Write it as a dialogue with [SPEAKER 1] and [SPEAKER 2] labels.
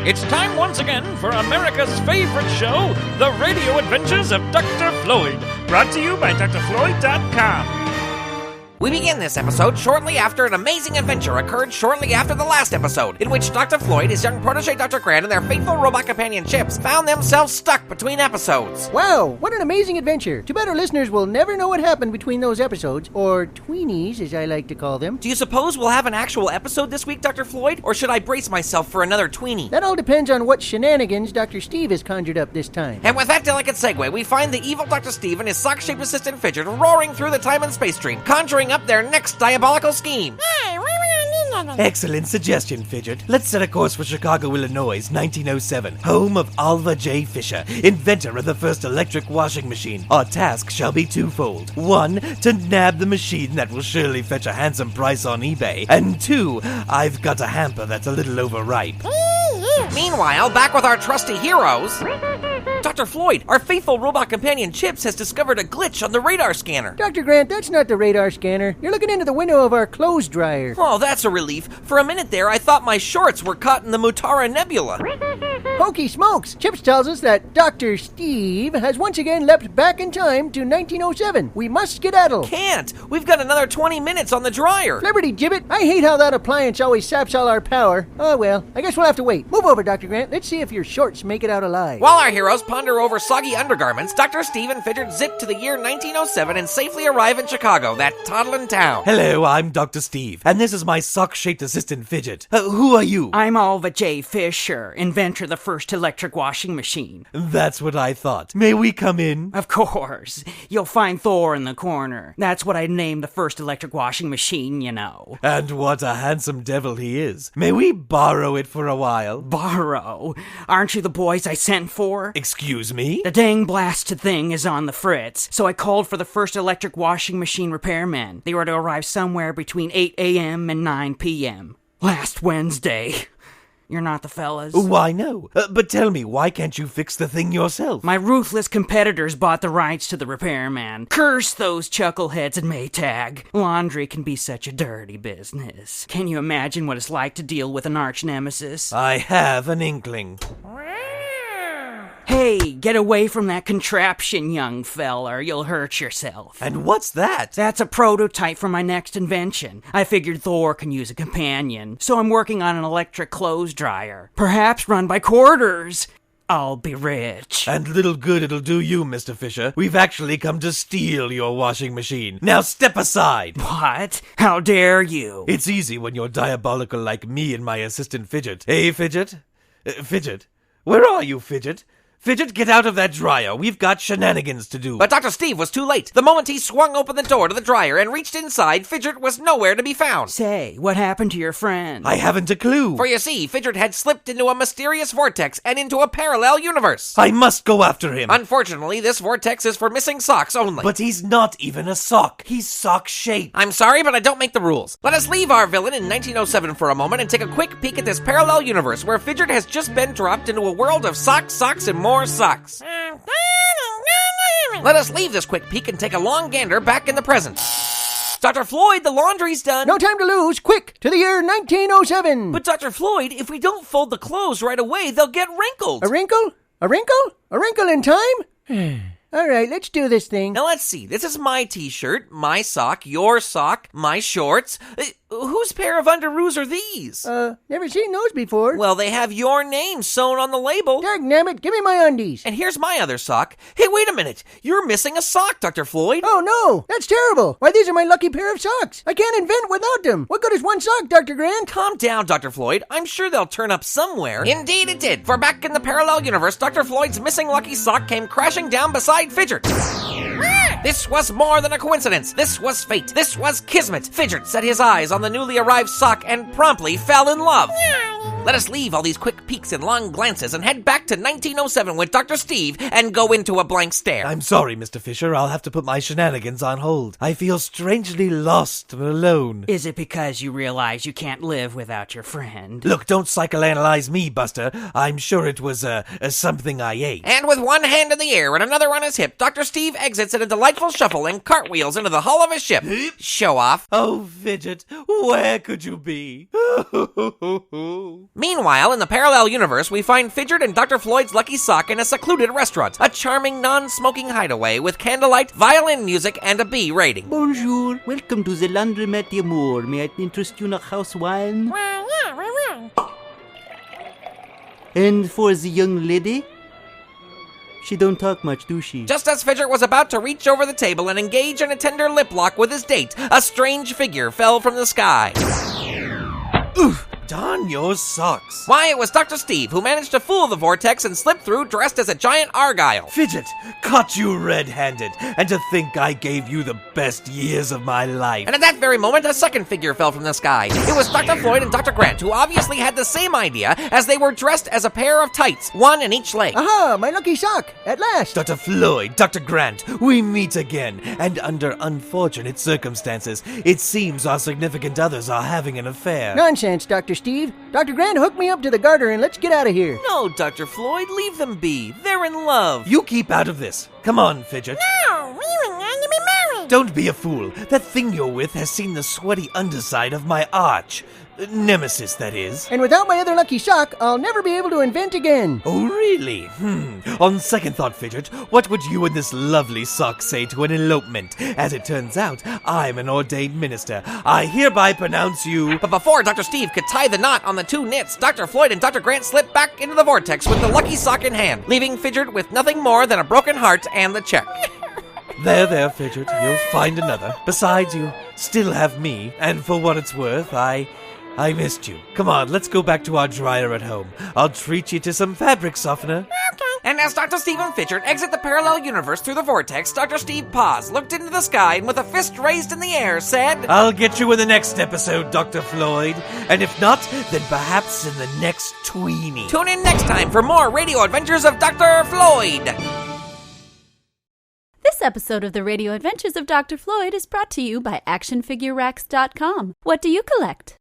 [SPEAKER 1] It's time once again for America's favorite show, The Radio Adventures of Dr. Floyd, brought to you by drfloyd.com.
[SPEAKER 2] We begin this episode shortly after an amazing adventure occurred shortly after the last episode, in which Dr. Floyd, his young protege Dr. Grant, and their faithful robot companion Chips found themselves stuck between episodes.
[SPEAKER 3] Wow, what an amazing adventure. Too bad our listeners will never know what happened between those episodes, or tweenies, as I like to call them.
[SPEAKER 2] Do you suppose we'll have an actual episode this week, Dr. Floyd, or should I brace myself for another tweenie?
[SPEAKER 3] That all depends on what shenanigans Dr. Steve has conjured up this time.
[SPEAKER 2] And with that delicate segue, we find the evil Dr. Steve and his sock-shaped assistant Fidgert roaring through the time and space stream, conjuring up their next diabolical scheme.
[SPEAKER 4] Excellent suggestion, Fidgert. Let's set a course for Chicago, Illinois, 1907, home of Alva J. Fisher, inventor of the first electric washing machine. Our task shall be twofold. 1, to nab the machine that will surely fetch a handsome price on eBay. And 2, I've got a hamper that's a little overripe.
[SPEAKER 2] Meanwhile, back with our trusty heroes, Dr. Floyd, our faithful robot companion Chips, has discovered a glitch on the radar scanner.
[SPEAKER 3] Dr. Grant, that's not the radar scanner. You're looking into the window of our clothes dryer.
[SPEAKER 2] Oh, that's a relief. For a minute there, I thought my shorts were caught in the Mutara Nebula.
[SPEAKER 3] Hokey smokes! Chips tells us that Dr. Steve has once again leapt back in time to 1907. We must skedaddle.
[SPEAKER 2] Can't. We've got another 20 minutes on the dryer.
[SPEAKER 3] Liberty gibbet, I hate how that appliance always saps all our power. Oh well, I guess we'll have to wait. Move over, Dr. Grant. Let's see if your shorts make it out alive.
[SPEAKER 2] While our heroes ponder over soggy undergarments, Dr. Steve and Fidgert zip to the year 1907 and safely arrive in Chicago, that toddling town.
[SPEAKER 4] Hello, I'm Dr. Steve, and this is my sock-shaped assistant Fidgert. Who are you?
[SPEAKER 5] I'm Alva J. Fisher, inventor of the first electric washing machine.
[SPEAKER 4] That's what I thought. May we come in?
[SPEAKER 5] Of course. You'll find Thor in the corner. That's what I named the first electric washing machine, you know.
[SPEAKER 4] And what a handsome devil he is. May we borrow it for a while?
[SPEAKER 5] Borrow? Aren't you the boys I sent for?
[SPEAKER 4] Excuse me?
[SPEAKER 5] The dang blasted thing is on the fritz, so I called for the first electric washing machine repairmen. They were to arrive somewhere between 8 a.m. and 9 p.m. last Wednesday. You're not the fellas?
[SPEAKER 4] Why, no. But tell me, why can't you fix the thing yourself?
[SPEAKER 5] My ruthless competitors bought the rights to the repairman. Curse those chuckleheads at Maytag. Laundry can be such a dirty business. Can you imagine what it's like to deal with an arch nemesis?
[SPEAKER 4] I have an inkling.
[SPEAKER 5] Hey, get away from that contraption, young feller. You'll hurt yourself.
[SPEAKER 4] And what's that?
[SPEAKER 5] That's a prototype for my next invention. I figured Thor can use a companion, so I'm working on an electric clothes dryer. Perhaps run by quarters. I'll be rich.
[SPEAKER 4] And little good it'll do you, Mr. Fisher. We've actually come to steal your washing machine. Now step aside.
[SPEAKER 5] What? How dare you?
[SPEAKER 4] It's easy when you're diabolical like me and my assistant Fidgert. Hey, Fidgert? Fidgert? Where are you, Fidgert? Fidgert, get out of that dryer. We've got shenanigans to do.
[SPEAKER 2] But Dr. Steve was too late. The moment he swung open the door to the dryer and reached inside, Fidgert was nowhere to be found.
[SPEAKER 5] Say, what happened to your friend?
[SPEAKER 4] I haven't a clue.
[SPEAKER 2] For you see, Fidgert had slipped into a mysterious vortex and into a parallel universe.
[SPEAKER 4] I must go after him.
[SPEAKER 2] Unfortunately, this vortex is for missing socks only.
[SPEAKER 4] But he's not even a sock. He's sock-shaped.
[SPEAKER 2] I'm sorry, but I don't make the rules. Let us leave our villain in 1907 for a moment and take a quick peek at this parallel universe where Fidgert has just been dropped into a world of socks, socks, and more socks. Let us leave this quick peek and take a long gander back in the present. Dr. Floyd, the laundry's done.
[SPEAKER 3] No time to lose. Quick, to the year 1907.
[SPEAKER 2] But Dr. Floyd, if we don't fold the clothes right away, they'll get wrinkled.
[SPEAKER 3] A wrinkle? A wrinkle? A wrinkle in time? All right, let's do this thing.
[SPEAKER 2] Now let's see. This is my t-shirt, my sock, your sock, my shorts. Whose pair of underoos are these?
[SPEAKER 3] Never seen those before.
[SPEAKER 2] Well, they have your name sewn on the label.
[SPEAKER 3] Dagnabbit, give me my undies.
[SPEAKER 2] And here's my other sock. Hey, wait a minute. You're missing a sock, Dr. Floyd.
[SPEAKER 3] Oh, no. That's terrible. Why, these are my lucky pair of socks. I can't invent without them. What good is one sock, Dr. Grant?
[SPEAKER 2] Calm down, Dr. Floyd. I'm sure they'll turn up somewhere. Indeed it did. For back in the parallel universe, Dr. Floyd's missing lucky sock came crashing down beside Fidgert. This was more than a coincidence. This was fate. This was kismet. Fidgert set his eyes on the newly arrived sock and promptly fell in love. Let us leave all these quick peeks and long glances and head back to 1907 with Dr. Steve and go into a blank stare.
[SPEAKER 4] I'm sorry, Mr. Fisher. I'll have to put my shenanigans on hold. I feel strangely lost and alone.
[SPEAKER 5] Is it because you realize you can't live without your friend?
[SPEAKER 4] Look, don't psychoanalyze me, Buster. I'm sure it was something I ate.
[SPEAKER 2] And with one hand in the air and another on his hip, Dr. Steve exits in a delightful shuffle and cartwheels into the hull of his ship. Show off.
[SPEAKER 4] Oh, Fidget, where could you be?
[SPEAKER 2] Meanwhile, in the parallel universe, we find Fidgert and Dr. Floyd's lucky sock in a secluded restaurant, a charming non-smoking hideaway with candlelight, violin music, and a B rating.
[SPEAKER 6] Bonjour, welcome to the Laundromat d'Amour. May I interest you in a house wine? And for the young lady? She don't talk much, do she?
[SPEAKER 2] Just as Fidgert was about to reach over the table and engage in a tender lip lock with his date, a strange figure fell from the sky.
[SPEAKER 4] Oof! Darn your socks.
[SPEAKER 2] Why, it was Dr. Steve, who managed to fool the vortex and slip through dressed as a giant argyle.
[SPEAKER 4] Fidget, caught you red-handed, and to think I gave you the best years of my life.
[SPEAKER 2] And at that very moment, a second figure fell from the sky. It was Dr. Floyd and Dr. Grant, who obviously had the same idea, as they were dressed as a pair of tights, one in each leg.
[SPEAKER 3] Aha, my lucky sock, at last.
[SPEAKER 4] Dr. Floyd, Dr. Grant, we meet again, and under unfortunate circumstances, it seems our significant others are having an affair.
[SPEAKER 3] Nonsense, Dr. Steve. Dr. Grant, hook me up to the garter and let's get out of here.
[SPEAKER 2] No, Dr. Floyd, leave them be. They're in love.
[SPEAKER 4] You keep out of this. Come on, Fidget.
[SPEAKER 7] No, we were going to be married.
[SPEAKER 4] Don't be a fool. That thing you're with has seen the sweaty underside of my arch. Nemesis, that is.
[SPEAKER 3] And without my other lucky sock, I'll never be able to invent again.
[SPEAKER 4] Oh, really? On second thought, Fidget, what would you and this lovely sock say to an elopement? As it turns out, I'm an ordained minister. I hereby pronounce you...
[SPEAKER 2] But before Dr. Steve could tie the knot on the two knits, Dr. Floyd and Dr. Grant slipped back into the vortex with the lucky sock in hand, leaving Fidgert with nothing more than a broken heart and the check.
[SPEAKER 4] There, Fidget, you'll find another. Besides, you still have me, and for what it's worth, I missed you. Come on, let's go back to our dryer at home. I'll treat you to some fabric softener.
[SPEAKER 2] And as Dr. Steve and Fidgert exit the parallel universe through the vortex, Dr. Steve paused, looked into the sky, and with a fist raised in the air, said,
[SPEAKER 4] I'll get you in the next episode, Dr. Floyd. And if not, then perhaps in the next tweenie.
[SPEAKER 2] Tune in next time for more radio adventures of Dr. Floyd.
[SPEAKER 8] This episode of the Radio Adventures of Dr. Floyd is brought to you by ActionFigureRacks.com. What do you collect?